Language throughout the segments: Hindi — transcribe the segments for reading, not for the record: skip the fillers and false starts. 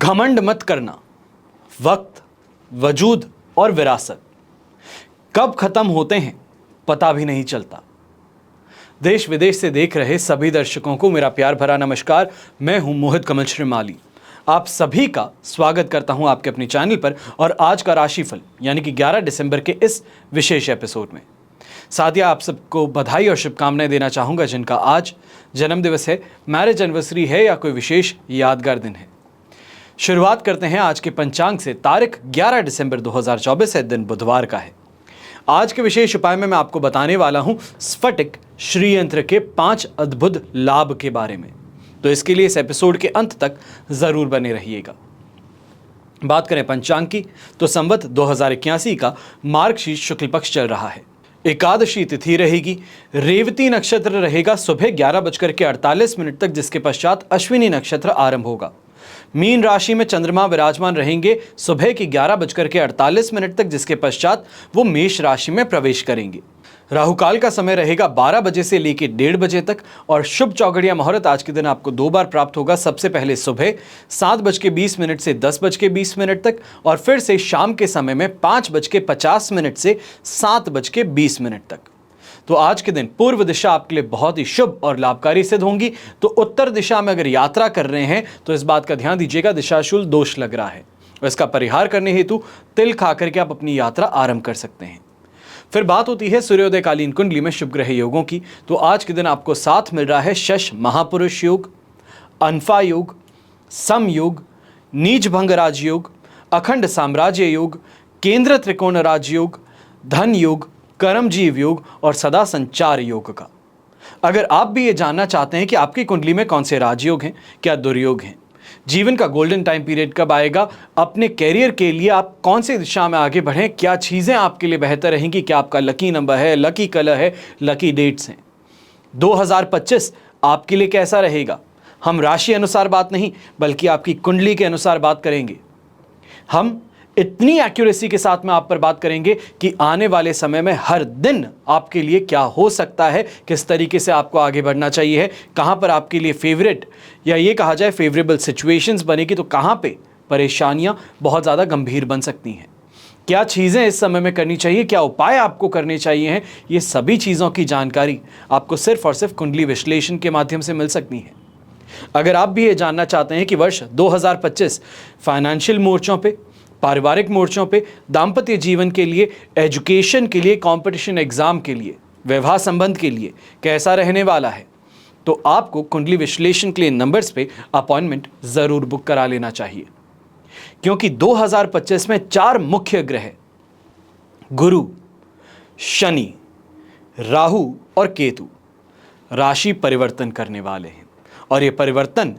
घमंड मत करना, वक्त, वजूद और विरासत कब खत्म होते हैं पता भी नहीं चलता। देश विदेश से देख रहे सभी दर्शकों को मेरा प्यार भरा नमस्कार। मैं हूं मोहित कमल श्रीमाली। आप सभी का स्वागत करता हूं आपके अपने चैनल पर और आज का राशिफल यानी कि 11 दिसंबर के इस विशेष एपिसोड में। साथ ही आप सबको बधाई और शुभकामनाएं देना चाहूंगा जिनका आज जन्मदिवस है, मैरिज एनिवर्सरी है या कोई विशेष यादगार दिन है। शुरुआत करते हैं आज के पंचांग से। तारीख 11 दिसंबर 2024 है, दिन बुधवार का है। आज के विशेष उपाय में मैं आपको बताने वाला हूं स्फटिक श्रीयंत्र के 5 अद्भुत लाभ के बारे में, तो इसके लिए इस एपिसोड के अंत तक जरूर बने रहिएगा। बात करें पंचांग की तो संवत 2081 का मार्गशीर्ष शुक्ल पक्ष चल रहा है। एकादशी तिथि रहेगी, रेवती नक्षत्र रहेगा सुबह 11:48 तक, जिसके पश्चात अश्विनी नक्षत्र आरंभ होगा। मीन राशि में चंद्रमा विराजमान रहेंगे सुबह की 11:48 तक, जिसके पश्चात वो मेष राशि में प्रवेश करेंगे। राहुकाल का समय रहेगा 12 बजे से लेकर 1:30 बजे तक और शुभ चौघड़िया मुहूर्त आज के दिन आपको 2 बार प्राप्त होगा। सबसे पहले सुबह 7:20 से 10:20 तक और फिर से शाम के समय में 5:50 से 7:20 तक। तो आज के दिन पूर्व दिशा आपके लिए बहुत ही शुभ और लाभकारी सिद्ध होंगी। तो उत्तर दिशा में अगर यात्रा कर रहे हैं तो इस बात का ध्यान दीजिएगा, दिशाशूल दोष लग रहा है और इसका परिहार करने हेतु तिल खा करके आप अपनी यात्रा आरंभ कर सकते हैं। फिर बात होती है सूर्योदयकालीन कुंडली में शुभ ग्रह योगों की। तो आज के दिन आपको साथ मिल रहा है शश महापुरुष योग, अनफा योग, सम योग, नीच भंग राजयोग, अखंड साम्राज्य योग, केंद्र त्रिकोण राजयोग, धन योग, कर्मजीव योग और सदा संचार योग का। अगर आप भी ये जानना चाहते हैं कि आपकी कुंडली में कौन से राजयोग हैं, क्या दुर्योग हैं, जीवन का गोल्डन टाइम पीरियड कब आएगा, अपने कैरियर के लिए आप कौन सी दिशा में आगे बढ़ें, क्या चीज़ें आपके लिए बेहतर रहेंगी, क्या आपका लकी नंबर है, लकी कलर है, लकी डेट्स हैं, 2025 आपके लिए कैसा रहेगा, हम राशि अनुसार बात नहीं बल्कि आपकी कुंडली के अनुसार बात करेंगे। हम इतनी एक्यूरेसी के साथ में आप पर बात करेंगे कि आने वाले समय में हर दिन आपके लिए क्या हो सकता है, किस तरीके से आपको आगे बढ़ना चाहिए है, कहाँ पर आपके लिए फेवरेट या ये कहा जाए फेवरेबल सिचुएशंस बनेगी तो कहाँ पे परेशानियां बहुत ज़्यादा गंभीर बन सकती हैं, क्या चीज़ें इस समय में करनी चाहिए, क्या उपाय आपको करने चाहिए हैं। ये सभी चीज़ों की जानकारी आपको सिर्फ और सिर्फ कुंडली विश्लेषण के माध्यम से मिल सकती है। अगर आप भी ये जानना चाहते हैं कि वर्ष 2025 फाइनेंशियल मोर्चों पे, पारिवारिक मोर्चों पे, दाम्पत्य जीवन के लिए, एजुकेशन के लिए, कंपटीशन एग्जाम के लिए, वैवाह संबंध के लिए कैसा रहने वाला है, तो आपको कुंडली विश्लेषण के लिए नंबर्स पे अपॉइंटमेंट जरूर बुक करा लेना चाहिए, क्योंकि 2025 में 4 मुख्य ग्रह गुरु, शनि, राहु और केतु राशि परिवर्तन करने वाले हैं और ये परिवर्तन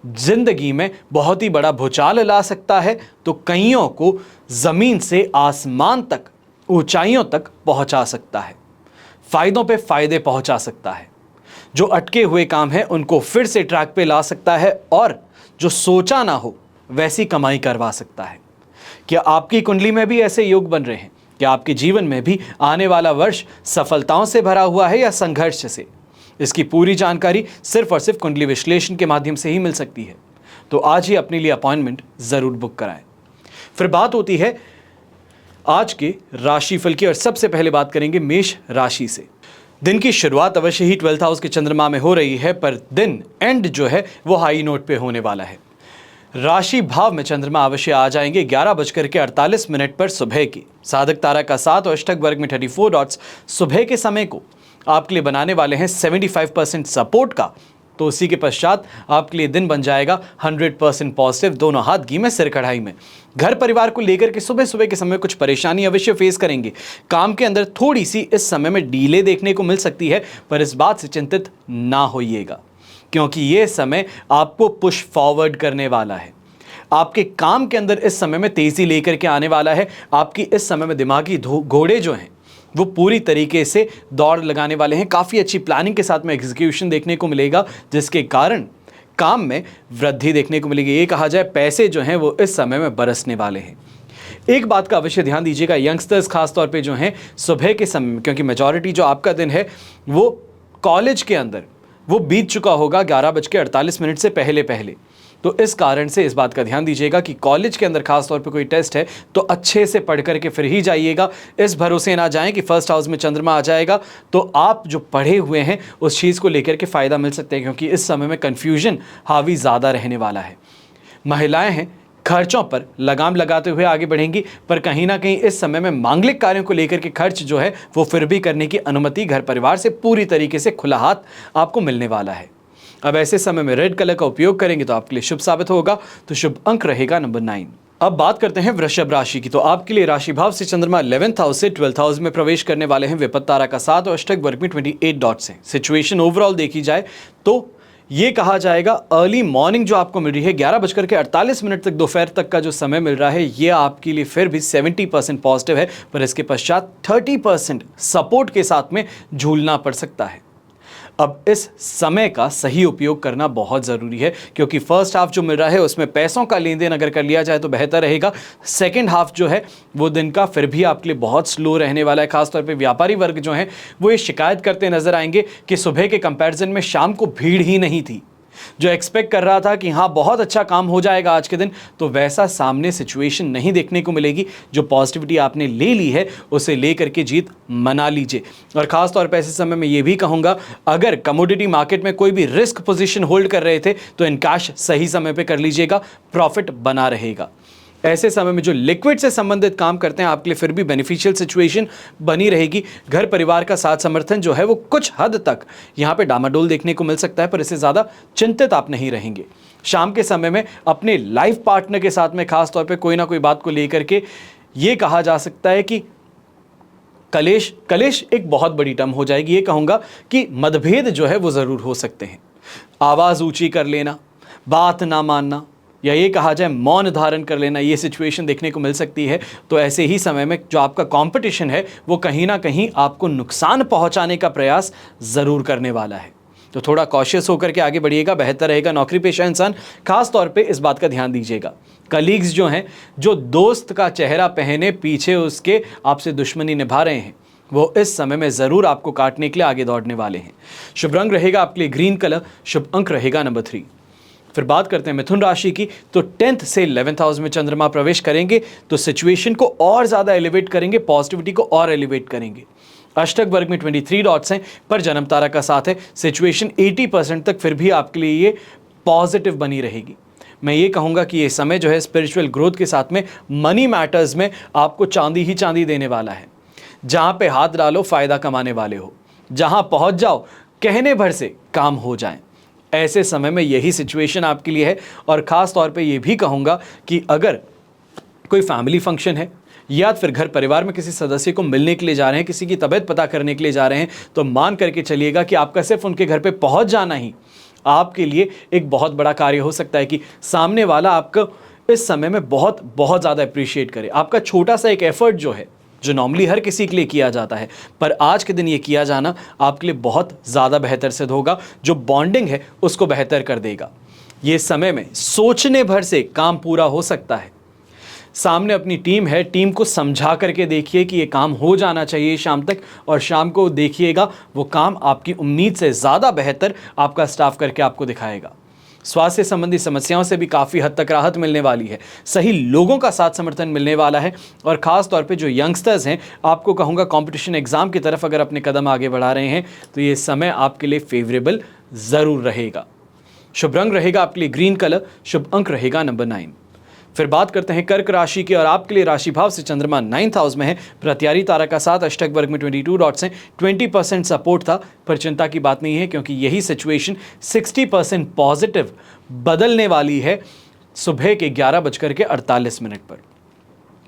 जिंदगी में बहुत ही बड़ा भूचाल ला सकता है। तो कईयों को जमीन से आसमान तक, ऊंचाइयों तक पहुंचा सकता है, फायदों पे फायदे पहुंचा सकता है, जो अटके हुए काम है उनको फिर से ट्रैक पे ला सकता है और जो सोचा ना हो वैसी कमाई करवा सकता है। क्या आपकी कुंडली में भी ऐसे योग बन रहे हैं? क्या आपके जीवन में भी आने वाला वर्ष सफलताओं से भरा हुआ है या संघर्ष से? इसकी पूरी जानकारी सिर्फ और सिर्फ कुंडली विश्लेषण के माध्यम से ही मिल सकती है। तो आज ही अपने लिए अपॉइंटमेंट जरूर बुक कराएं। फिर बात होती है आज के राशिफल की और सबसे पहले बात करेंगे मेष राशि से। दिन की शुरुआत अवश्य ही 12th हाउस के चंद्रमा में हो रही है, पर दिन एंड जो है वो हाई नोट पे होने वाला है। राशि भाव में चंद्रमा अवश्य आ जाएंगे 11:48 पर सुबह की। साधक तारा का 7 और अष्टक वर्ग में 34 डॉट्स सुबह के समय को आपके लिए बनाने वाले हैं 75% सपोर्ट का। तो उसी के पश्चात आपके लिए दिन बन जाएगा 100% पॉजिटिव, दोनों हाथ घी में सिर कढ़ाई में। घर परिवार को लेकर के सुबह सुबह के समय कुछ परेशानी अवश्य फेस करेंगे। काम के अंदर थोड़ी सी इस समय में डीले देखने को मिल सकती है, पर इस बात से चिंतित ना होइएगा, क्योंकि ये समय आपको पुश फॉरवर्ड करने वाला है। आपके काम के अंदर इस समय में तेजी लेकर के आने वाला है। आपकी इस समय में दिमागी घोड़े जो हैं वो पूरी तरीके से दौड़ लगाने वाले हैं। काफ़ी अच्छी प्लानिंग के साथ में एग्जीक्यूशन देखने को मिलेगा, जिसके कारण काम में वृद्धि देखने को मिलेगी। ये कहा जाए पैसे जो हैं वो इस समय में बरसने वाले हैं। एक बात का अवश्य ध्यान दीजिएगा, यंगस्टर्स खास तौर पे जो हैं सुबह के समय में, क्योंकि मेजॉरिटी जो आपका दिन है वो कॉलेज के अंदर वो बीत चुका होगा 11:48 से पहले पहले। तो इस कारण से इस बात का ध्यान दीजिएगा कि कॉलेज के अंदर खास तौर पे कोई टेस्ट है तो अच्छे से पढ़ करके फिर ही जाइएगा। इस भरोसे ना जाएं कि फर्स्ट हाउस में चंद्रमा आ जाएगा तो आप जो पढ़े हुए हैं उस चीज़ को लेकर के फ़ायदा मिल सकता है, क्योंकि इस समय में कन्फ्यूजन हावी ज़्यादा रहने वाला है। महिलाएं हैं, खर्चों पर लगाम लगाते हुए आगे बढ़ेंगी, पर कहीं ना कहीं इस समय में मांगलिक कार्यों को लेकर के खर्च जो है वो फिर भी करने की अनुमति घर परिवार से पूरी तरीके से खुला हाथ आपको मिलने वाला है। अब ऐसे समय में रेड कलर का उपयोग करेंगे तो आपके लिए शुभ साबित होगा। तो शुभ अंक रहेगा नंबर 9। अब बात करते हैं वृषभ राशि की। तो आपके लिए राशि भाव से चंद्रमा 11th हाउस से 12th हाउस में प्रवेश करने वाले हैं। विपत्त तारा का 7 और अष्टक वर्ग में 28 डॉट्स हैं। सिचुएशन ओवरऑल देखी जाए तो ये कहा जाएगा अर्ली मॉर्निंग जो आपको मिल रही है 11:48 तक दोपहर तक का जो समय मिल रहा है ये आपके लिए फिर भी 70% पॉजिटिव है, पर इसके पश्चात 30% सपोर्ट के साथ में झूलना पड़ सकता है। अब इस समय का सही उपयोग करना बहुत ज़रूरी है, क्योंकि फर्स्ट हाफ जो मिल रहा है उसमें पैसों का लेन देन अगर कर लिया जाए तो बेहतर रहेगा। सेकंड हाफ जो है वो दिन का फिर भी आपके लिए बहुत स्लो रहने वाला है। खासतौर पे व्यापारी वर्ग जो हैं वो ये शिकायत करते नजर आएंगे कि सुबह के कंपैरिजन में शाम को भीड़ ही नहीं थी। जो एक्सपेक्ट कर रहा था कि हाँ बहुत अच्छा काम हो जाएगा आज के दिन, तो वैसा सामने सिचुएशन नहीं देखने को मिलेगी। जो पॉजिटिविटी आपने ले ली है उसे लेकर के जीत मना लीजिए। और ख़ास तौर पर ऐसे समय में ये भी कहूँगा, अगर कमोडिटी मार्केट में कोई भी रिस्क पोजीशन होल्ड कर रहे थे तो इन कैश सही समय पर कर लीजिएगा, प्रॉफिट बना रहेगा। ऐसे समय में जो लिक्विड से संबंधित काम करते हैं आपके लिए फिर भी बेनिफिशियल सिचुएशन बनी रहेगी। घर परिवार का साथ समर्थन जो है वो कुछ हद तक यहाँ पे डामाडोल देखने को मिल सकता है, पर इससे ज़्यादा चिंतित आप नहीं रहेंगे। शाम के समय में अपने लाइफ पार्टनर के साथ में खास तौर पे कोई ना कोई बात को लेकर के ये कहा जा सकता है कि कलेश एक बहुत बड़ी टर्म हो जाएगी। ये कहूँगा कि मतभेद जो है वो ज़रूर हो सकते हैं। आवाज़ ऊँची कर लेना, बात ना मानना, या ये कहा जाए मौन धारण कर लेना, ये सिचुएशन देखने को मिल सकती है। तो ऐसे ही समय में जो आपका कंपटीशन है वो कहीं ना कहीं आपको नुकसान पहुंचाने का प्रयास ज़रूर करने वाला है। तो थोड़ा कॉशियस होकर के आगे बढ़िएगा, बेहतर रहेगा। नौकरी पेशा इंसान खास तौर पे इस बात का ध्यान दीजिएगा। कलीग्स जो हैं, जो दोस्त का चेहरा पहने पीछे उसके आपसे दुश्मनी निभा रहे हैं, वो इस समय में ज़रूर आपको काटने के लिए आगे दौड़ने वाले हैं। शुभ रंग रहेगा आपके लिए ग्रीन कलर, शुभ अंक रहेगा नंबर 3। फिर बात करते हैं मिथुन राशि की। तो 10th से 11th हाउस में चंद्रमा प्रवेश करेंगे तो सिचुएशन को और ज़्यादा एलिवेट करेंगे, पॉजिटिविटी को और एलिवेट करेंगे। अष्टक वर्ग में 23 डॉट्स हैं, पर जन्म तारा का साथ है। सिचुएशन 80% तक फिर भी आपके लिए ये पॉजिटिव बनी रहेगी। मैं ये कहूँगा कि ये समय जो है स्पिरिचुअल ग्रोथ के साथ में मनी मैटर्स में आपको चांदी ही चांदी देने वाला है। जहाँ पे हाथ डालो फ़ायदा कमाने वाले हो, जहाँ पहुँच जाओ कहने भर से काम हो जाए। ऐसे समय में यही सिचुएशन आपके लिए है। और ख़ास तौर पे ये भी कहूँगा कि अगर कोई फैमिली फंक्शन है या फिर घर परिवार में किसी सदस्य को मिलने के लिए जा रहे हैं, किसी की तबीयत पता करने के लिए जा रहे हैं, तो मान करके चलिएगा कि आपका सिर्फ उनके घर पे पहुंच जाना ही आपके लिए एक बहुत बड़ा कार्य हो सकता है कि सामने वाला आपको इस समय में बहुत बहुत ज़्यादा अप्रिशिएट करे। आपका छोटा सा एक एफर्ट जो है, जो नॉर्मली हर किसी के लिए किया जाता है, पर आज के दिन ये किया जाना आपके लिए बहुत ज़्यादा बेहतर सिद्ध होगा। जो बॉन्डिंग है उसको बेहतर कर देगा। ये समय में सोचने भर से काम पूरा हो सकता है। सामने अपनी टीम है, टीम को समझा करके देखिए कि ये काम हो जाना चाहिए शाम तक, और शाम को देखिएगा वो काम आपकी उम्मीद से ज़्यादा बेहतर आपका स्टाफ करके आपको दिखाएगा। स्वास्थ्य संबंधी समस्याओं से भी काफ़ी हद तक राहत मिलने वाली है। सही लोगों का साथ समर्थन मिलने वाला है। और ख़ास तौर पे जो यंगस्टर्स हैं, आपको कहूँगा कंपटीशन एग्ज़ाम की तरफ अगर अपने कदम आगे बढ़ा रहे हैं तो ये समय आपके लिए फेवरेबल ज़रूर रहेगा। शुभ रंग रहेगा आपके लिए ग्रीन कलर, शुभ अंक रहेगा नंबर 9। फिर बात करते हैं कर्क राशि की। और आपके लिए राशि भाव से चंद्रमा 9th हाउस में है। प्रत्यारी तारा का 7, अष्टक वर्ग में 22 डॉट्स हैं। 20% सपोर्ट था, पर चिंता की बात नहीं है, क्योंकि यही सिचुएशन 60% पॉजिटिव बदलने वाली है सुबह के 11:48 पर।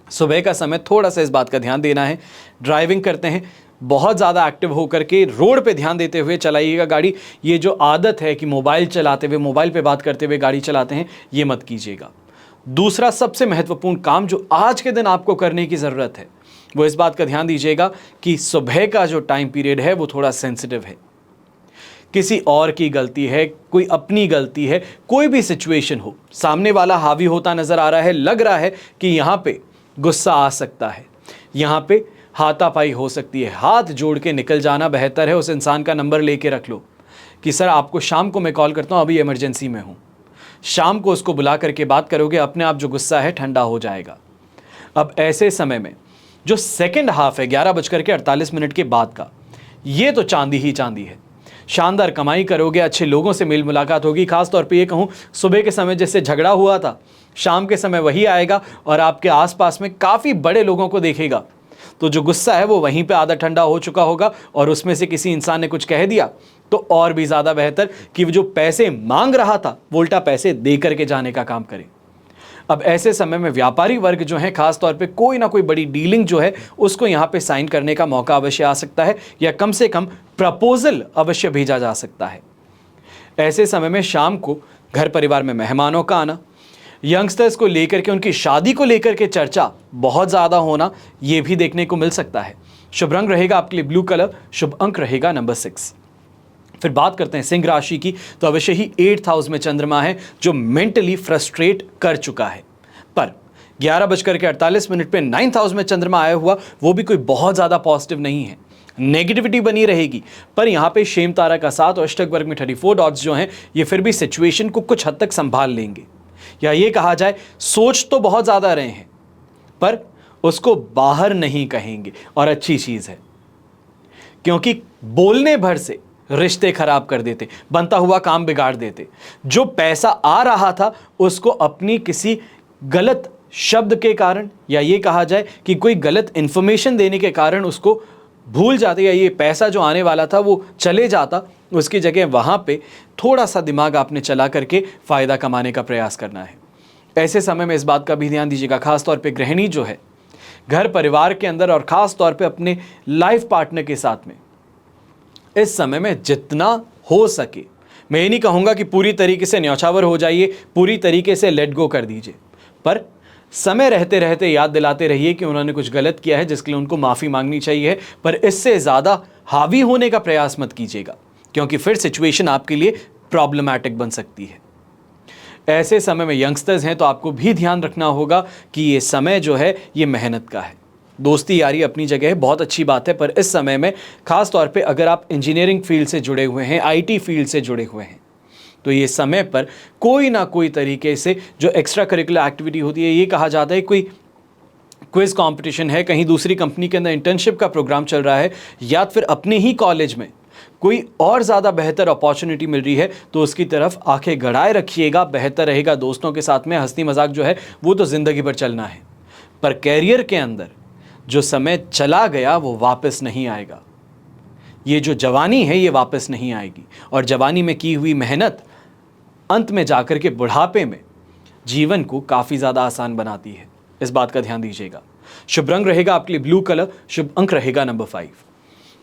सुबह का समय थोड़ा सा इस बात का ध्यान देना है। ड्राइविंग करते हैं, बहुत ज़्यादा एक्टिव होकर के रोड पे ध्यान देते हुए चलाइएगा गाड़ी। ये जो आदत है कि मोबाइल चलाते हुए, मोबाइल पे बात करते हुए गाड़ी चलाते हैं, ये मत कीजिएगा। दूसरा सबसे महत्वपूर्ण काम जो आज के दिन आपको करने की ज़रूरत है, वो इस बात का ध्यान दीजिएगा कि सुबह का जो टाइम पीरियड है वो थोड़ा सेंसिटिव है। किसी और की गलती है, कोई अपनी गलती है, कोई भी सिचुएशन हो, सामने वाला हावी होता नज़र आ रहा है, लग रहा है कि यहाँ पे गुस्सा आ सकता है, यहाँ पे हाथापाई हो सकती है, हाथ जोड़ के निकल जाना बेहतर है। उस इंसान का नंबर लेके रख लो कि सर आपको शाम को मैं कॉल करता हूँ, अभी इमरजेंसी में हूँ। शाम को उसको बुला करके बात करोगे, अपने आप जो गुस्सा है ठंडा हो जाएगा। अब ऐसे समय में जो सेकंड हाफ है 11:48 के बाद का, ये तो चांदी ही चांदी है। शानदार कमाई करोगे, अच्छे लोगों से मेल मुलाकात होगी। खास तौर पे ये कहूँ, सुबह के समय जैसे झगड़ा हुआ था, शाम के समय वही आएगा और आपके आसपास में काफ़ी बड़े लोगों को देखेगा। तो जो गुस्सा है वो वहीं पे आधा ठंडा हो चुका होगा और उसमें से किसी इंसान ने कुछ कह दिया तो और भी ज़्यादा बेहतर कि वो जो पैसे मांग रहा था वो उल्टा पैसे दे करके जाने का काम करे। अब ऐसे समय में व्यापारी वर्ग जो है, खास तौर पे कोई ना कोई बड़ी डीलिंग जो है उसको यहाँ पे साइन करने का मौका अवश्य आ सकता है, या कम से कम प्रपोजल अवश्य भेजा जा सकता है। ऐसे समय में शाम को घर परिवार में मेहमानों का आना, यंगस्टर्स को लेकर के, उनकी शादी को लेकर के चर्चा बहुत ज़्यादा होना, ये भी देखने को मिल सकता है। शुभ रंग रहेगा आपके लिए ब्लू कलर, शुभ अंक रहेगा नंबर 6। फिर बात करते हैं सिंह राशि की, तो अवश्य ही 8th हाउस में चंद्रमा है जो मेंटली फ्रस्ट्रेट कर चुका है। पर 11:48 पे 9th हाउस में चंद्रमा आया हुआ, वो भी कोई बहुत ज़्यादा पॉजिटिव नहीं है, नेगेटिविटी बनी रहेगी। पर यहाँ पे शेम तारा का साथ और अष्टक वर्ग में 34 डॉट्स जो हैं, ये फिर भी सिचुएशन को कुछ हद तक संभाल लेंगे, या ये कहा जाए सोच तो बहुत ज़्यादा रहे हैं पर उसको बाहर नहीं कहेंगे, और अच्छी चीज़ है क्योंकि बोलने भर से रिश्ते खराब कर देते, बनता हुआ काम बिगाड़ देते। जो पैसा आ रहा था उसको अपनी किसी गलत शब्द के कारण, या ये कहा जाए कि कोई गलत इंफॉर्मेशन देने के कारण उसको भूल जाते, या ये पैसा जो आने वाला था वो चले जाता। उसकी जगह वहाँ पे थोड़ा सा दिमाग आपने चला करके फ़ायदा कमाने का प्रयास करना है। ऐसे समय में इस बात का भी ध्यान दीजिएगा, खास तौर पे गृहिणी जो है घर परिवार के अंदर और ख़ास तौर पे अपने लाइफ पार्टनर के साथ में इस समय में जितना हो सके, मैं ये नहीं कहूँगा कि पूरी तरीके से न्यौछावर हो जाइए, पूरी तरीके से लेट गो कर दीजिए, पर समय रहते रहते याद दिलाते रहिए कि उन्होंने कुछ गलत किया है जिसके लिए उनको माफ़ी मांगनी चाहिए। पर इससे ज़्यादा हावी होने का प्रयास मत कीजिएगा क्योंकि फिर सिचुएशन आपके लिए प्रॉब्लमैटिक बन सकती है। ऐसे समय में यंगस्टर्स हैं तो आपको भी ध्यान रखना होगा कि ये समय जो है ये मेहनत का है। दोस्ती यारी अपनी जगह है, बहुत अच्छी बात है, पर इस समय में ख़ास तौर पे अगर आप इंजीनियरिंग फील्ड से जुड़े हुए हैं, आईटी फील्ड से जुड़े हुए हैं, तो ये समय पर कोई ना कोई तरीके से जो एक्स्ट्रा करिकुलर एक्टिविटी होती है, ये कहा जाता है कोई क्विज़ कंपटीशन है, कहीं दूसरी कंपनी के अंदर इंटर्नशिप का प्रोग्राम चल रहा है, या फिर अपने ही कॉलेज में कोई और ज़्यादा बेहतर अपॉर्चुनिटी मिल रही है, तो उसकी तरफ आंखें गड़ाए रखिएगा, बेहतर रहेगा। दोस्तों के साथ में हंसी मजाक जो है वो तो ज़िंदगी भर चलना है, पर कैरियर के अंदर जो समय चला गया वो वापस नहीं आएगा। ये जो जवानी है ये वापस नहीं आएगी, और जवानी में की हुई मेहनत अंत में जाकर के बुढ़ापे में जीवन को काफ़ी ज़्यादा आसान बनाती है। इस बात का ध्यान दीजिएगा। शुभ रंग रहेगा आपके लिए ब्लू कलर, शुभ अंक रहेगा नंबर 5।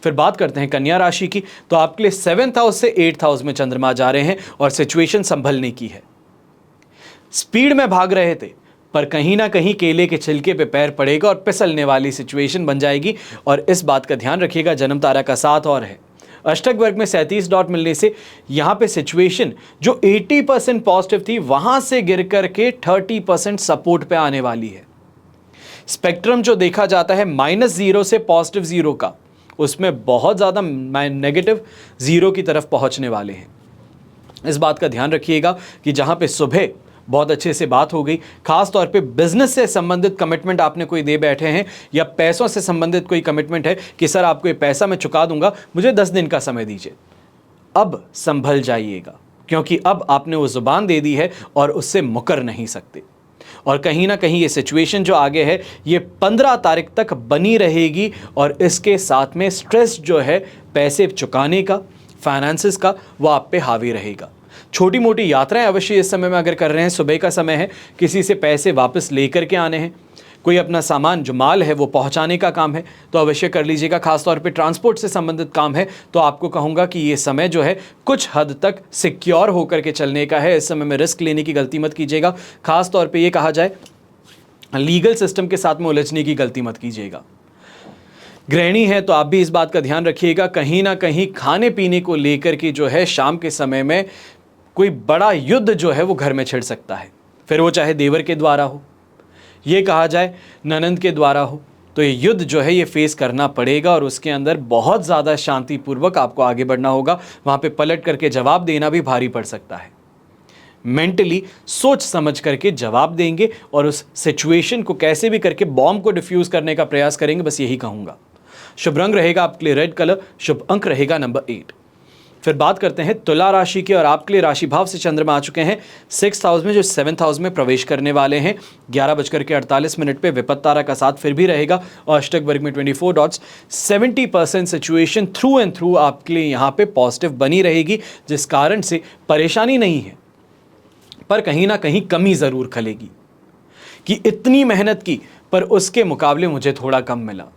फिर बात करते हैं कन्या राशि की, तो आपके लिए 7th हाउस से 8th हाउस में चंद्रमा जा रहे हैं और सिचुएशन संभलने की है। स्पीड में भाग रहे थे पर कहीं ना कहीं केले के छिलके पे पैर पड़ेगा और फिसलने वाली सिचुएशन बन जाएगी, और इस बात का ध्यान रखिएगा। जन्म तारा का साथ और है, अष्टक वर्ग में 37 डॉट मिलने से यहाँ पे सिचुएशन जो 80% पॉजिटिव थी वहाँ से गिर करके 30% सपोर्ट पे आने वाली है। स्पेक्ट्रम जो देखा जाता है -0 से +0 का, उसमें बहुत ज़्यादा -0 की तरफ पहुँचने वाले हैं। इस बात का ध्यान रखिएगा कि जहाँ पे सुबह बहुत अच्छे से बात हो गई, खास तौर पे बिजनेस से संबंधित कमिटमेंट आपने कोई दे बैठे हैं, या पैसों से संबंधित कोई कमिटमेंट है कि सर आपको ये पैसा मैं चुका दूंगा, मुझे 10 दिन का समय दीजिए, अब संभल जाइएगा क्योंकि अब आपने वो ज़ुबान दे दी है और उससे मुकर नहीं सकते। और कहीं ना कहीं ये सिचुएशन जो आगे है ये 15 तारीख तक बनी रहेगी, और इसके साथ में स्ट्रेस जो है पैसे चुकाने का, फाइनेंसेस का, वो आप पे हावी रहेगा। छोटी मोटी यात्राएं अवश्य इस समय में अगर कर रहे हैं, सुबह का समय है, किसी से पैसे वापस लेकर के आने हैं, कोई अपना सामान जो माल है वो पहुंचाने का काम है तो अवश्य कर लीजिएगा। खासतौर पे ट्रांसपोर्ट से संबंधित काम है तो आपको कहूँगा कि ये समय जो है कुछ हद तक सिक्योर होकर के चलने का है। इस समय में रिस्क लेने की गलती मत कीजिएगा, खासतौर पर ये कहा जाए लीगल सिस्टम के साथ में उलझने की गलती मत कीजिएगा। गृहिणी है तो आप भी इस बात का ध्यान रखिएगा, कहीं ना कहीं खाने पीने को लेकर के जो है शाम के समय में कोई बड़ा युद्ध जो है वो घर में छिड़ सकता है, फिर वो चाहे देवर के द्वारा हो, ये कहा जाए ननंद के द्वारा हो, तो ये युद्ध जो है ये फेस करना पड़ेगा और उसके अंदर बहुत ज़्यादा शांतिपूर्वक आपको आगे बढ़ना होगा। वहाँ पे पलट करके जवाब देना भी भारी पड़ सकता है। मेंटली सोच समझ करके जवाब देंगे और उस सिचुएशन को कैसे भी करके बॉम्ब को डिफ्यूज करने का प्रयास करेंगे, बस यही कहूंगा। शुभ रंग रहेगा आपके लिए रेड कलर, शुभ अंक रहेगा नंबर 8। फिर बात करते हैं तुला राशि की, और आपके लिए राशि भाव से चंद्रमा आ चुके हैं 6th हाउस में, जो 7th हाउस में प्रवेश करने वाले हैं। 11:48 पे विपत्त तारा का साथ फिर भी रहेगा और अष्टक वर्ग में 24 dots. 70% situation through and through आपके लिए यहाँ पे पॉजिटिव बनी रहेगी, जिस कारण से परेशानी नहीं है, पर कहीं ना कहीं कमी जरूर खलेगी कि इतनी मेहनत की पर उसके मुकाबले मुझे थोड़ा कम मिला।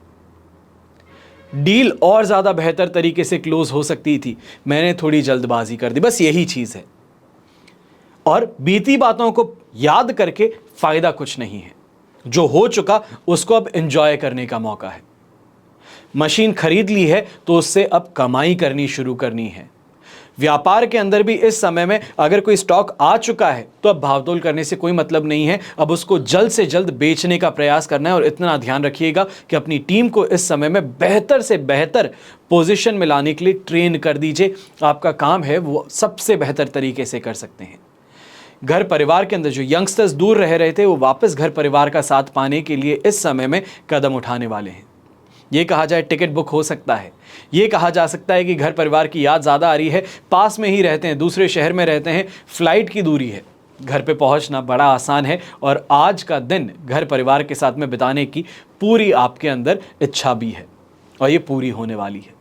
डील और ज्यादा बेहतर तरीके से क्लोज हो सकती थी, मैंने थोड़ी जल्दबाजी कर दी, बस यही चीज है। और बीती बातों को याद करके फायदा कुछ नहीं है। जो हो चुका उसको अब एंजॉय करने का मौका है। मशीन खरीद ली है तो उससे अब कमाई करनी शुरू करनी है। व्यापार के अंदर भी इस समय में अगर कोई स्टॉक आ चुका है तो अब भावतोल करने से कोई मतलब नहीं है, अब उसको जल्द से जल्द बेचने का प्रयास करना है। और इतना ध्यान रखिएगा कि अपनी टीम को इस समय में बेहतर से बेहतर पोजीशन में लाने के लिए ट्रेन कर दीजिए। आपका काम है वो सबसे बेहतर तरीके से कर सकते हैं। घर परिवार के अंदर जो यंगस्टर्स दूर रह रहे थे वो वापस घर परिवार का साथ पाने के लिए इस समय में कदम उठाने वाले हैं। ये कहा जाए टिकट बुक हो सकता है, ये कहा जा सकता है कि घर परिवार की याद ज़्यादा आ रही है, पास में ही रहते हैं, दूसरे शहर में रहते हैं, फ्लाइट की दूरी है, घर पे पहुंचना बड़ा आसान है और आज का दिन घर परिवार के साथ में बिताने की पूरी आपके अंदर इच्छा भी है और ये पूरी होने वाली है।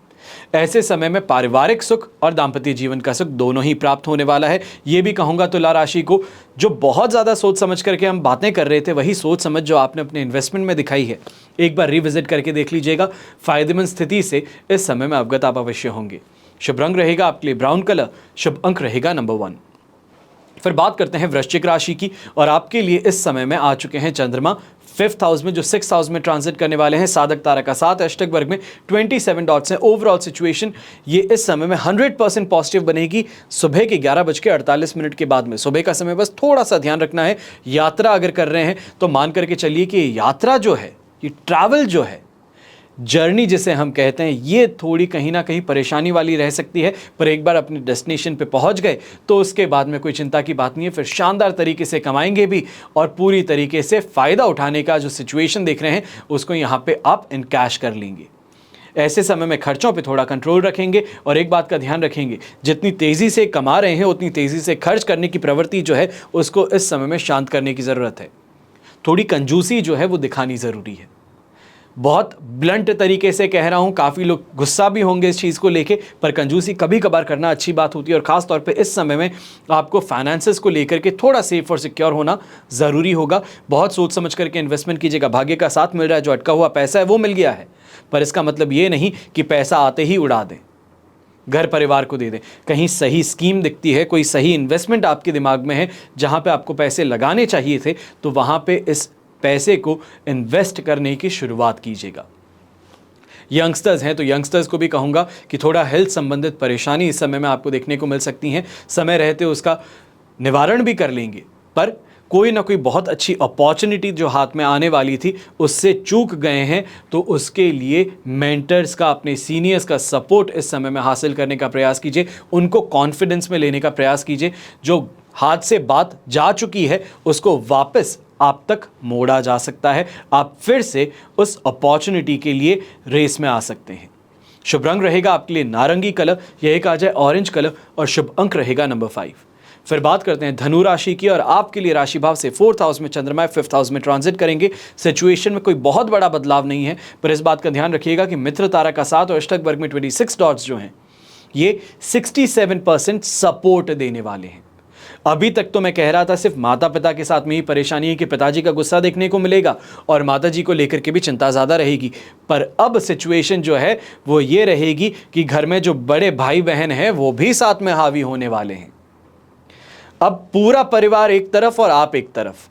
ऐसे समय में पारिवारिक सुख और दाम्पत्य जीवन का सुख दोनों ही प्राप्त होने वाला है। ये भी कहूंगा तुला राशि को, जो बहुत ज़्यादा सोच समझ करके हम बातें कर रहे थे, वही सोच समझ जो आपने अपने इन्वेस्टमेंट में दिखाई है, एक बार रिविजिट करके देख लीजिएगा। फायदेमंद स्थिति से इस समय में अवगत आप अवश्य होंगे। शुभ रंग रहेगा आपके लिए ब्राउन कलर, शुभ अंक रहेगा नंबर 1। फिर बात करते हैं वृश्चिक राशि की, और आपके लिए इस समय में आ चुके हैं चंद्रमा 5th हाउस में, जो 6th हाउस में ट्रांजिट करने वाले हैं। साधक तारा का साथ, अष्टक वर्ग में 27 डॉट्स हैं। ओवरऑल सिचुएशन ये इस समय में 100% पॉजिटिव बनेगी। सुबह के 11:48 के बाद में, सुबह का समय बस थोड़ा सा ध्यान रखना है। यात्रा अगर कर रहे हैं तो मान करके चलिए कि यात्रा जो है, ये ट्रैवल जो है, जर्नी जिसे हम कहते हैं, ये थोड़ी कहीं ना कहीं परेशानी वाली रह सकती है, पर एक बार अपने डेस्टिनेशन पे पहुंच गए तो उसके बाद में कोई चिंता की बात नहीं है। फिर शानदार तरीके से कमाएंगे भी और पूरी तरीके से फ़ायदा उठाने का जो सिचुएशन देख रहे हैं उसको यहाँ पे आप इन कैश कर लेंगे। ऐसे समय में खर्चों पे थोड़ा कंट्रोल रखेंगे और एक बात का ध्यान रखेंगे, जितनी तेज़ी से कमा रहे हैं उतनी तेज़ी से खर्च करने की प्रवृत्ति जो है उसको इस समय में शांत करने की ज़रूरत है। थोड़ी कंजूसी जो है वो दिखानी ज़रूरी है। बहुत ब्लंट तरीके से कह रहा हूँ, काफ़ी लोग गुस्सा भी होंगे इस चीज़ को लेके, पर कंजूसी कभी कभार करना अच्छी बात होती है। और ख़ास तौर पे इस समय में आपको फाइनेंसेस को लेकर के थोड़ा सेफ और सिक्योर होना ज़रूरी होगा। बहुत सोच समझ करके इन्वेस्टमेंट कीजिएगा। भाग्य का साथ मिल रहा है, जो अटका हुआ पैसा है वो मिल गया है, पर इसका मतलब ये नहीं कि पैसा आते ही उड़ा दें, घर परिवार को दे दें। कहीं सही स्कीम दिखती है, कोई सही इन्वेस्टमेंट आपके दिमाग में है जहाँ पे आपको पैसे लगाने चाहिए थे, तो वहाँ पे इस पैसे को इन्वेस्ट करने की शुरुआत कीजिएगा। यंगस्टर्स हैं तो यंगस्टर्स को भी कहूँगा कि थोड़ा हेल्थ संबंधित परेशानी इस समय में आपको देखने को मिल सकती हैं। समय रहते उसका निवारण भी कर लेंगे, पर कोई ना कोई बहुत अच्छी अपॉर्चुनिटी जो हाथ में आने वाली थी उससे चूक गए हैं, तो उसके लिए मेंटर्स का, अपने सीनियर्स का सपोर्ट इस समय में हासिल करने का प्रयास कीजिए। उनको कॉन्फिडेंस में लेने का प्रयास कीजिए। जो हाथ से बात जा चुकी है उसको वापस आप तक मोड़ा जा सकता है। आप फिर से उस अपॉर्चुनिटी के लिए रेस में आ सकते हैं। शुभ रंग रहेगा आपके लिए नारंगी कलर, यह एक आ जाए ऑरेंज कलर, और शुभ अंक रहेगा नंबर 5। फिर बात करते हैं धनु राशि की, और आपके लिए राशि भाव से 4th हाउस में चंद्रमा 5th हाउस में ट्रांजिट करेंगे। सिचुएशन में कोई बहुत बड़ा बदलाव नहीं है, पर इस बात का ध्यान रखिएगा कि मित्र तारा का साथ और अष्टक वर्ग में 26 डॉट्स जो हैं ये 67% सपोर्ट देने वाले हैं। अभी तक तो मैं कह रहा था सिर्फ माता पिता के साथ में ही परेशानी है कि पिताजी का गुस्सा देखने को मिलेगा और माता जी को लेकर के भी चिंता ज़्यादा रहेगी, पर अब सिचुएशन जो है वो ये रहेगी कि घर में जो बड़े भाई बहन हैं वो भी साथ में हावी होने वाले हैं। अब पूरा परिवार एक तरफ और आप एक तरफ,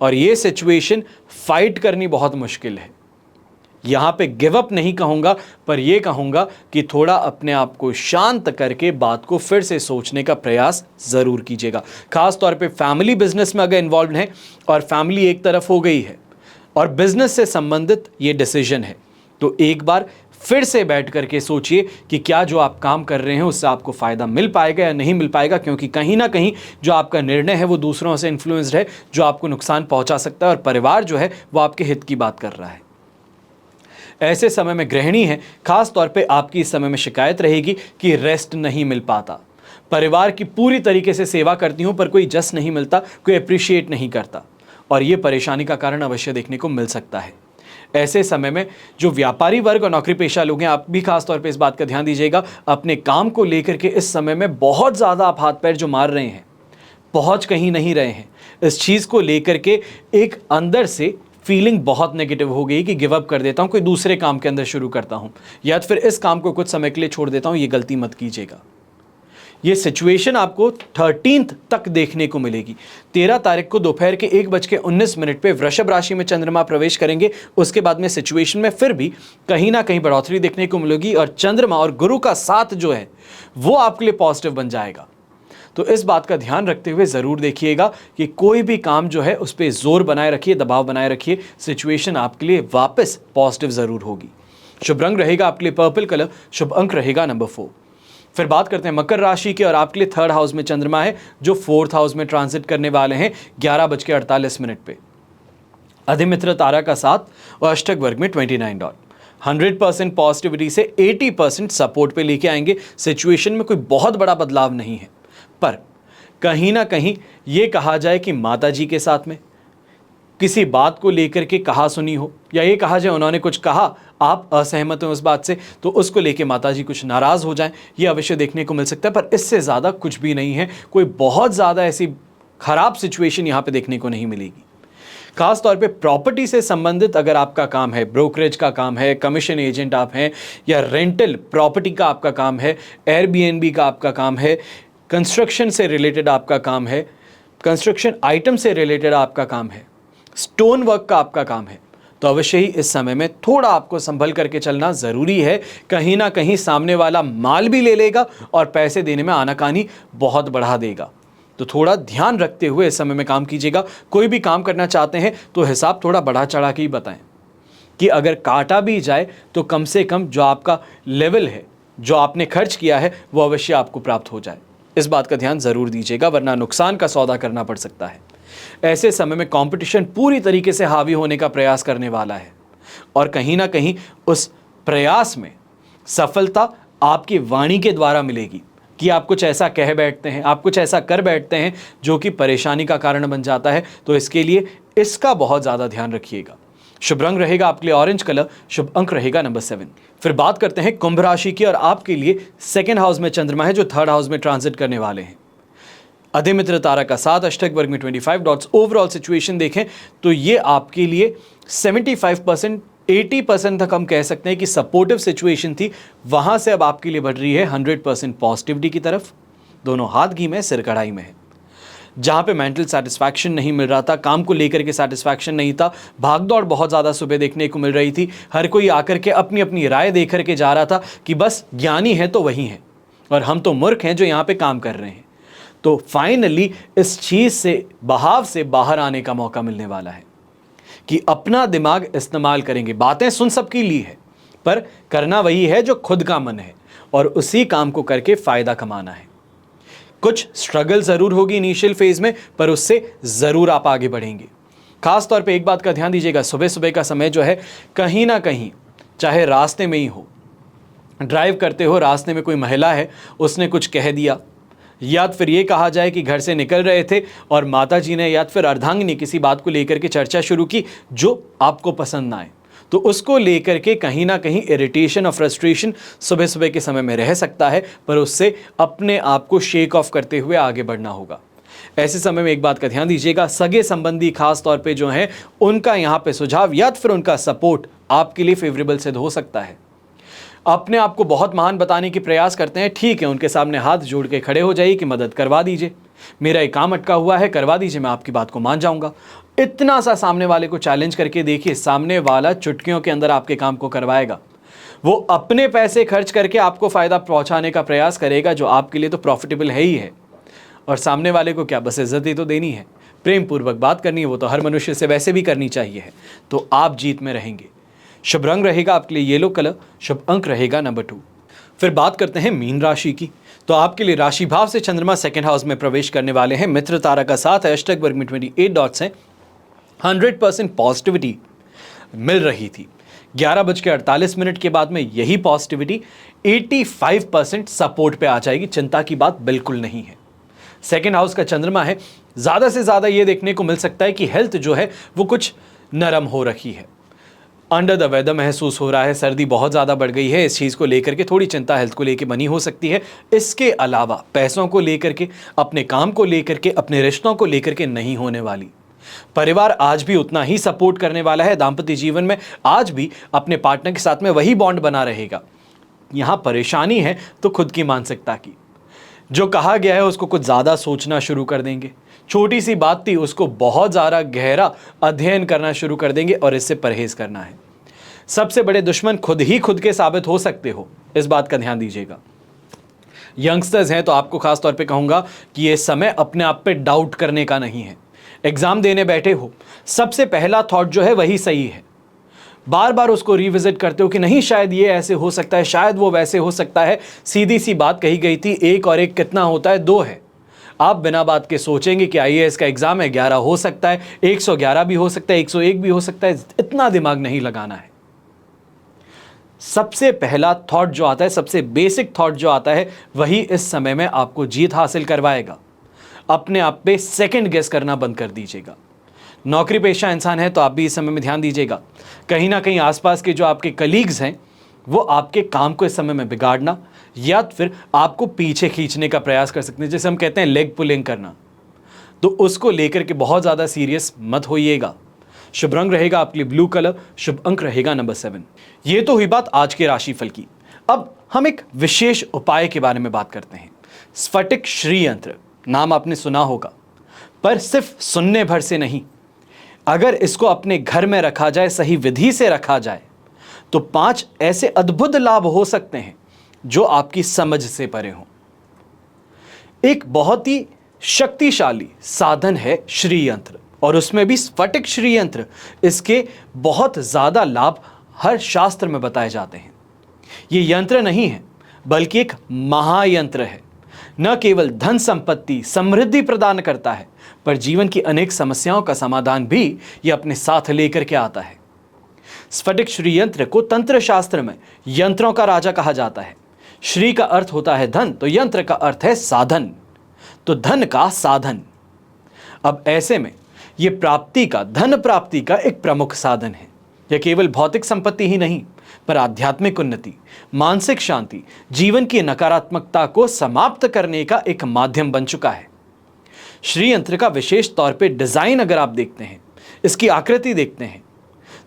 और ये सिचुएशन फाइट करनी बहुत मुश्किल है। यहाँ पे गिव अप नहीं कहूँगा, पर यह कहूँगा कि थोड़ा अपने आप को शांत करके बात को फिर से सोचने का प्रयास ज़रूर कीजिएगा। खास तौर पे फैमिली बिजनेस में अगर इन्वॉल्व हैं और फैमिली एक तरफ हो गई है और बिजनेस से संबंधित ये डिसीजन है, तो एक बार फिर से बैठ करके सोचिए कि क्या जो आप काम कर रहे हैं उससे आपको फ़ायदा मिल पाएगा या नहीं मिल पाएगा, क्योंकि कहीं ना कहीं जो आपका निर्णय है वो दूसरों से इन्फ्लुएंस्ड है, जो आपको नुकसान पहुंचा सकता है, और परिवार जो है वो आपके हित की बात कर रहा है। ऐसे समय में गृहिणी है, खास तौर पे आपकी इस समय में शिकायत रहेगी कि रेस्ट नहीं मिल पाता। परिवार की पूरी तरीके से सेवा करती हूं पर कोई जस नहीं मिलता, कोई अप्रिशिएट नहीं करता, और ये परेशानी का कारण अवश्य देखने को मिल सकता है। ऐसे समय में जो व्यापारी वर्ग और नौकरी पेशा लोग हैं, आप भी खास तौर पे इस बात का ध्यान दीजिएगा, अपने काम को लेकर के इस समय में बहुत ज़्यादा आप हाथ पैर जो मार रहे हैं, पहुंच कहीं नहीं रहे हैं। इस चीज़ को लेकर के एक अंदर से फीलिंग बहुत नेगेटिव हो गई कि गिव अप कर देता हूं, कोई दूसरे काम के अंदर शुरू करता हूं, या फिर इस काम को कुछ समय के लिए छोड़ देता हूं। ये गलती मत कीजिएगा। ये सिचुएशन आपको 13th तक देखने को मिलेगी। 13 तारीख को दोपहर के 1:19 पे वृषभ राशि में चंद्रमा प्रवेश करेंगे। उसके बाद में सिचुएशन में फिर भी कहीं ना कहीं बढ़ोतरी देखने को मिलेगी, और चंद्रमा और गुरु का साथ जो है वो आपके लिए पॉजिटिव बन जाएगा। तो इस बात का ध्यान रखते हुए ज़रूर देखिएगा कि कोई भी काम जो है उस पर जोर बनाए रखिए, दबाव बनाए रखिए, सिचुएशन आपके लिए वापस पॉजिटिव ज़रूर होगी। शुभ रंग रहेगा आपके लिए पर्पल कलर, शुभ अंक रहेगा नंबर 4। फिर बात करते हैं मकर राशि की, और आपके लिए 3rd हाउस में चंद्रमा है जो 4th हाउस में ट्रांजिट करने वाले हैं 11:48 पे। अधिमित्र तारा का साथ और अष्टक वर्ग में 29 डॉट। 100% पॉजिटिविटी से 80% सपोर्ट पे लेके आएंगे। सिचुएशन में कोई बहुत बड़ा बदलाव नहीं है, पर कहीं ना कहीं ये कहा जाए कि माता जी के साथ में किसी बात को लेकर के कहा सुनी हो, या ये कहा जाए उन्होंने कुछ कहा, आप असहमत हो उस बात से, तो उसको लेके माता जी कुछ नाराज हो जाएं, ये अवश्य देखने को मिल सकता है। पर इससे ज़्यादा कुछ भी नहीं है, कोई बहुत ज़्यादा ऐसी खराब सिचुएशन यहाँ पे देखने को नहीं मिलेगी। खास तौर पे प्रॉपर्टी से संबंधित अगर आपका काम है, ब्रोकरेज का काम है, कमीशन एजेंट आप हैं, या रेंटल प्रॉपर्टी का आपका काम है, एयरबीएनबी का आपका काम है, कंस्ट्रक्शन से रिलेटेड आपका काम है, कंस्ट्रक्शन आइटम से रिलेटेड आपका काम है, स्टोन वर्क का आपका काम है, तो अवश्य ही इस समय में थोड़ा आपको संभल करके चलना ज़रूरी है। कहीं ना कहीं सामने वाला माल भी ले लेगा और पैसे देने में आनाकानी बहुत बढ़ा देगा, तो थोड़ा ध्यान रखते हुए इस समय में काम कीजिएगा। कोई भी काम करना चाहते हैं तो हिसाब थोड़ा बढ़ा चढ़ा के ही बताएं, कि अगर काटा भी जाए तो कम से कम जो आपका लेवल है, जो आपने खर्च किया है, वो अवश्य आपको प्राप्त हो जाए। इस बात का ध्यान ज़रूर दीजिएगा, वरना नुकसान का सौदा करना पड़ सकता है। ऐसे समय में कंपटीशन पूरी तरीके से हावी होने का प्रयास करने वाला है, और कहीं ना कहीं उस प्रयास में सफलता आपकी वाणी के द्वारा मिलेगी, कि आप कुछ ऐसा कह बैठते हैं, आप कुछ ऐसा कर बैठते हैं जो कि परेशानी का कारण बन जाता है। तो इसके लिए इसका बहुत ज़्यादा ध्यान रखिएगा। शुभ रंग रहेगा आपके लिए ऑरेंज कलर, शुभ अंक रहेगा नंबर 7। फिर बात करते हैं कुंभ राशि की, और आपके लिए 2nd हाउस में चंद्रमा है जो 3rd हाउस में ट्रांजिट करने वाले हैं। अधिमित्र तारा का साथ, अष्टक वर्ग में 25 डॉट्स। ओवरऑल सिचुएशन देखें तो ये आपके लिए 75% 80% तक हम कह सकते हैं कि सपोर्टिव सिचुएशन थी, वहां से अब आपके लिए बढ़ रही है 100% पॉजिटिविटी की तरफ। दोनों हाथ घी में, सिर कढ़ाई में है। जहाँ पे मेंटल सेटिस्फैक्शन नहीं मिल रहा था, काम को लेकर के सेटिस्फैक्शन नहीं था, भागदौड़ बहुत ज़्यादा सुबह देखने को मिल रही थी, हर कोई आकर के अपनी अपनी राय दे करके जा रहा था कि बस ज्ञानी है तो वही है और हम तो मूर्ख हैं जो यहाँ पे काम कर रहे हैं। तो फाइनली इस चीज़ से, बहाव से बाहर आने का मौका मिलने वाला है कि अपना दिमाग इस्तेमाल करेंगे। बातें सुन सबकी ली है, पर करना वही है जो खुद का मन है, और उसी काम को करके फ़ायदा कमाना है। कुछ स्ट्रगल ज़रूर होगी इनिशियल फेज में, पर उससे ज़रूर आप आगे बढ़ेंगे। खास तौर पे एक बात का ध्यान दीजिएगा, सुबह सुबह का समय जो है, कहीं ना कहीं चाहे रास्ते में ही हो, ड्राइव करते हो, रास्ते में कोई महिला है, उसने कुछ कह दिया, या फिर ये कहा जाए कि घर से निकल रहे थे और माता जी ने या फिर अर्धांगिनी किसी बात को लेकर के चर्चा शुरू की जो आपको पसंद ना आए, तो उसको लेकर के कहीं ना कहीं इरिटेशन और फ्रस्ट्रेशन सुबह सुबह के समय में रह सकता है, पर उससे अपने आप को शेक ऑफ करते हुए आगे बढ़ना होगा। ऐसे समय में एक बात का ध्यान दीजिएगा, सगे संबंधी खास तौर पे जो हैं, उनका यहाँ पे सुझाव या फिर उनका सपोर्ट आपके लिए फेवरेबल सिद्ध हो सकता है। अपने आप को बहुत महान बताने की प्रयास करते हैं, ठीक है, उनके सामने हाथ जोड़ के खड़े हो जाइए कि मदद करवा दीजिए, मेरा एक काम अटका हुआ है, करवा दीजिए, मैं आपकी बात को मान जाऊंगा। इतना सा सामने वाले को चैलेंज करके देखिए, सामने वाला चुटकियों के अंदर आपके काम को करवाएगा। वो अपने पैसे खर्च करके आपको फ़ायदा पहुंचाने का प्रयास करेगा, जो आपके लिए तो प्रॉफिटेबल है ही है, और सामने वाले को क्या, बस इज्जत ही तो देनी है, प्रेम पूर्वक बात करनी है, वो तो हर मनुष्य से वैसे भी करनी चाहिए है, तो आप जीत में रहेंगे। शुभ रंग रहेगा आपके लिए येलो कलर, शुभ अंक रहेगा नंबर 2। फिर बात करते हैं मीन राशि की। तो आपके लिए राशि भाव से चंद्रमा सेकंड हाउस में प्रवेश करने वाले हैं। मित्र तारा का साथ है, अष्टक वर्ग में 28 डॉट्स हैं। 100% पॉजिटिविटी मिल रही थी। 11:48 के बाद में यही पॉजिटिविटी 85% सपोर्ट पे आ जाएगी। चिंता की बात बिल्कुल नहीं है। सेकेंड हाउस का चंद्रमा है, ज्यादा से ज्यादा ये देखने को मिल सकता है कि हेल्थ जो है वो कुछ नरम हो रखी है, अंडर द वेदर महसूस हो रहा है, सर्दी बहुत ज़्यादा बढ़ गई है। इस चीज़ को लेकर के थोड़ी चिंता हेल्थ को लेकर बनी हो सकती है। इसके अलावा पैसों को लेकर के, अपने काम को लेकर के, अपने रिश्तों को लेकर के नहीं होने वाली। परिवार आज भी उतना ही सपोर्ट करने वाला है। दाम्पत्य जीवन में आज भी अपने पार्टनर के साथ में वही बॉन्ड बना रहेगा। यहां परेशानी है तो खुद की मानसिकता की। जो कहा गया है उसको कुछ ज़्यादा सोचना शुरू कर देंगे। छोटी सी बात थी उसको बहुत ज़्यादा गहरा अध्ययन करना शुरू कर देंगे और इससे परहेज करना है। सबसे बड़े दुश्मन खुद ही खुद के साबित हो सकते हो, इस बात का ध्यान दीजिएगा। यंगस्टर्स हैं तो आपको खास तौर पे कहूँगा कि ये समय अपने आप पे डाउट करने का नहीं है। एग्ज़ाम देने बैठे हो, सबसे पहला थॉट जो है वही सही है। बार बार उसको रिविजिट करते हो कि नहीं शायद ये ऐसे हो सकता है, शायद वो वैसे हो सकता है। सीधी सी बात कही गई थी, 1 और 1 कितना होता है? 2 है। आप बिना बात के सोचेंगे कि IAS का एग्जाम है, 11 हो सकता है, 111 भी हो सकता है, 101 भी हो सकता है। इतना दिमाग नहीं लगाना है। सबसे पहला थॉट जो आता है, सबसे बेसिक थॉट जो आता है, वही इस समय में आपको जीत हासिल करवाएगा। अपने आप पे सेकंड गेस करना बंद कर दीजिएगा। नौकरी पेशा इंसान है तो आप भी इस समय में ध्यान दीजिएगा। कहीं ना कहीं आसपास के जो आपके कलीग्स हैं वो आपके काम को इस समय में बिगाड़ना या फिर आपको पीछे खींचने का प्रयास कर सकते हैं, जैसे हम कहते हैं लेग पुलिंग करना। तो उसको लेकर के बहुत ज़्यादा सीरियस मत होइएगा। शुभ रंग रहेगा आपके लिए ब्लू कलर, शुभ अंक रहेगा नंबर 7। ये तो हुई बात आज के राशिफल की। अब हम एक विशेष उपाय के बारे में बात करते हैं। स्फटिक श्री यंत्र, नाम आपने सुना होगा, पर सिर्फ सुनने भर से नहीं, अगर इसको अपने घर में रखा जाए, सही विधि से रखा जाए, तो 5 ऐसे अद्भुत लाभ हो सकते हैं जो आपकी समझ से परे हों। एक बहुत ही शक्तिशाली साधन है श्री यंत्र, और उसमें भी स्फटिक श्री यंत्र। इसके बहुत ज्यादा लाभ हर शास्त्र में बताए जाते हैं। ये यंत्र नहीं है बल्कि एक महायंत्र है। न केवल धन संपत्ति समृद्धि प्रदान करता है, पर जीवन की अनेक समस्याओं का समाधान भी ये अपने साथ लेकर के आता है। स्फटिक श्री यंत्र को तंत्र शास्त्र में यंत्रों का राजा कहा जाता है। श्री का अर्थ होता है धन, तो यंत्र का अर्थ है साधन, तो धन का साधन। अब ऐसे में ये प्राप्ति का, धन प्राप्ति का एक प्रमुख साधन है। यह केवल भौतिक संपत्ति ही नहीं, पर आध्यात्मिक उन्नति, मानसिक शांति, जीवन की नकारात्मकता को समाप्त करने का एक माध्यम बन चुका है। श्री यंत्र का विशेष तौर पे डिजाइन अगर आप देखते हैं, इसकी आकृति देखते हैं,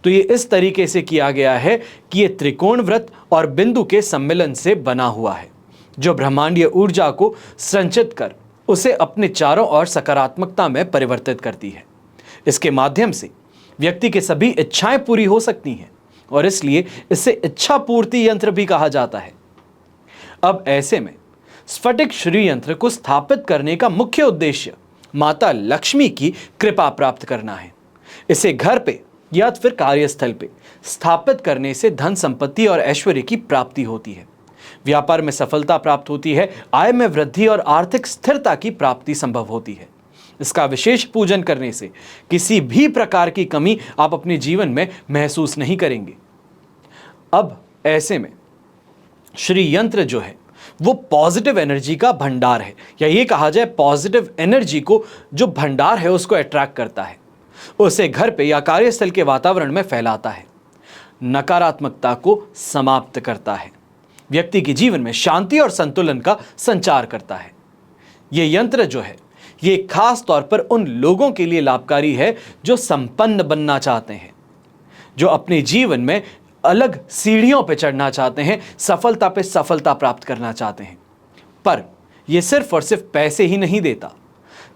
तो ये इस तरीके से किया गया है कि ये त्रिकोण व्रत और बिंदु के सम्मिलन से बना हुआ है, जो ब्रह्मांडीय ऊर्जा को संचित कर उसे अपने चारों ओर सकारात्मकता में परिवर्तित करती है। इसके माध्यम से व्यक्ति की सभी इच्छाएं पूरी हो सकती हैं, और इसलिए इसे इच्छा पूर्ति यंत्र भी कहा जाता है। अब ऐसे में स्फटिक श्री यंत्र को स्थापित करने का मुख्य उद्देश्य माता लक्ष्मी की कृपा प्राप्त करना है। इसे घर पे या फिर कार्यस्थल पे स्थापित करने से धन संपत्ति और ऐश्वर्य की प्राप्ति होती है, व्यापार में सफलता प्राप्त होती है, आय में वृद्धि और आर्थिक स्थिरता की प्राप्ति संभव होती है। इसका विशेष पूजन करने से किसी भी प्रकार की कमी आप अपने जीवन में महसूस नहीं करेंगे। अब ऐसे में श्री यंत्र जो है वो पॉजिटिव एनर्जी का भंडार है, या ये कहा जाए पॉजिटिव एनर्जी को जो भंडार है उसको अट्रैक्ट करता है, उसे घर पे या कार्यस्थल के वातावरण में फैलाता है, नकारात्मकता को समाप्त करता है, व्यक्ति के जीवन में शांति और संतुलन का संचार करता है। ये यंत्र जो है ये खास तौर पर उन लोगों के लिए लाभकारी है जो संपन्न बनना चाहते हैं, जो अपने जीवन में अलग सीढ़ियों पर चढ़ना चाहते हैं, सफलता पे सफलता प्राप्त करना चाहते हैं। पर यह सिर्फ और सिर्फ पैसे ही नहीं देता।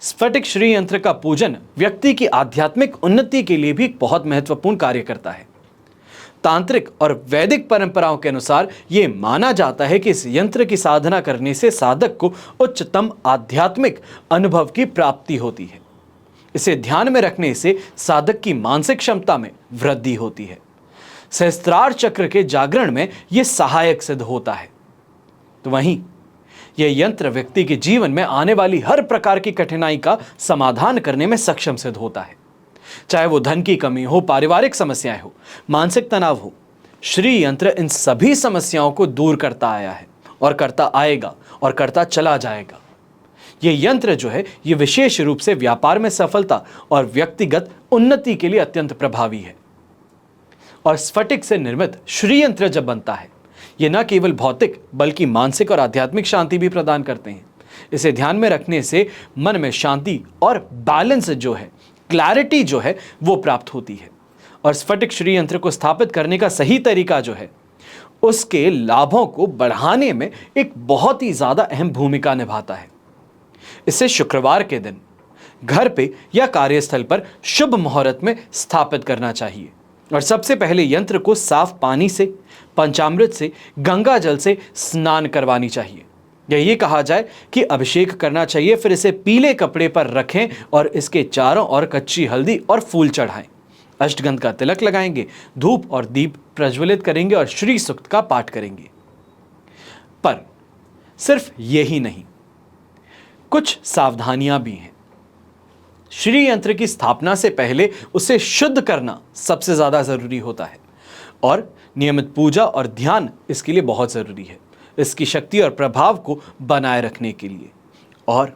स्फटिक श्री यंत्र का पूजन व्यक्ति की आध्यात्मिक उन्नति के लिए भी बहुत महत्वपूर्ण कार्य करता है। तांत्रिक और वैदिक परंपराओं के अनुसार यह माना जाता है कि इस यंत्र की साधना करने से साधक को उच्चतम आध्यात्मिक अनुभव की प्राप्ति होती है। इसे ध्यान में रखने से साधक की मानसिक क्षमता में वृद्धि होती है। सहस्त्रार चक्र के जागरण में यह सहायक सिद्ध होता है। तो वहीं यह यंत्र व्यक्ति के जीवन में आने वाली हर प्रकार की कठिनाई का समाधान करने में सक्षम सिद्ध होता है। चाहे वो धन की कमी हो, पारिवारिक समस्याएं हो, मानसिक तनाव हो, श्री यंत्र इन सभी समस्याओं को दूर करता आया है और करता आएगा और करता चला जाएगा। ये यंत्र जो है ये विशेष रूप से व्यापार में सफलता और व्यक्तिगत उन्नति के लिए अत्यंत प्रभावी है। और स्फटिक से निर्मित श्री यंत्र जब बनता है, ये न केवल भौतिक बल्कि मानसिक और आध्यात्मिक शांति भी प्रदान करते हैं। इसे ध्यान में रखने से मन में शांति और बैलेंस जो है, क्लैरिटी जो है वो प्राप्त होती है। और स्फटिक श्री यंत्र को स्थापित करने का सही तरीका जो है उसके लाभों को बढ़ाने में एक बहुत ही ज्यादा अहम भूमिका निभाता है। इसे शुक्रवार के दिन घर पे या कार्यस्थल पर शुभ मुहूर्त में स्थापित करना चाहिए। और सबसे पहले यंत्र को साफ पानी से, पंचामृत से, गंगा जल से स्नान करवानी चाहिए या ये कहा जाए कि अभिषेक करना चाहिए। फिर इसे पीले कपड़े पर रखें और इसके चारों ओर कच्ची हल्दी और फूल चढ़ाएं। अष्टगंध का तिलक लगाएंगे, धूप और दीप प्रज्वलित करेंगे और श्री सूक्त का पाठ करेंगे। पर सिर्फ यही नहीं, कुछ सावधानियां भी हैं। श्री यंत्र की स्थापना से पहले उसे शुद्ध करना सबसे ज्यादा जरूरी होता है और नियमित पूजा और ध्यान इसके लिए बहुत जरूरी है, इसकी शक्ति और प्रभाव को बनाए रखने के लिए। और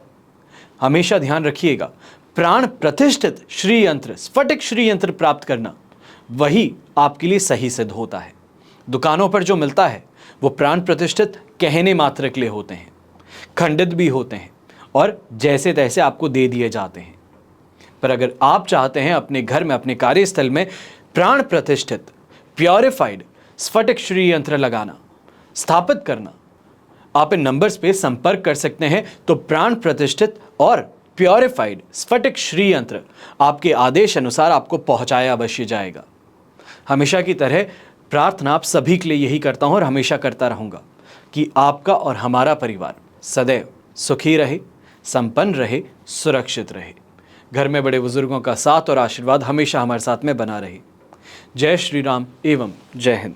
हमेशा ध्यान रखिएगा, प्राण प्रतिष्ठित श्री यंत्र, स्फटिक श्री यंत्र प्राप्त करना वही आपके लिए सही सिद्ध होता है। दुकानों पर जो मिलता है वो प्राण प्रतिष्ठित कहने मात्र के लिए होते हैं, खंडित भी होते हैं और जैसे तैसे आपको दे दिए जाते हैं। पर अगर आप चाहते हैं अपने घर में, अपने कार्यस्थल में प्राण प्रतिष्ठित प्योरिफाइड स्फटिक श्री यंत्र लगाना, स्थापित करना, आप इन नंबर्स पे संपर्क कर सकते हैं। तो प्राण प्रतिष्ठित और प्योरिफाइड स्फटिक श्री यंत्र आपके आदेश अनुसार आपको पहुंचाया अवश्य जाएगा। हमेशा की तरह प्रार्थना आप सभी के लिए यही करता हूं और हमेशा करता रहूंगा कि आपका और हमारा परिवार सदैव सुखी रहे, संपन्न रहे, सुरक्षित रहे। घर में बड़े बुजुर्गों का साथ और आशीर्वाद हमेशा हमारे साथ में बना रहे। जय श्री राम एवं जय हिंद।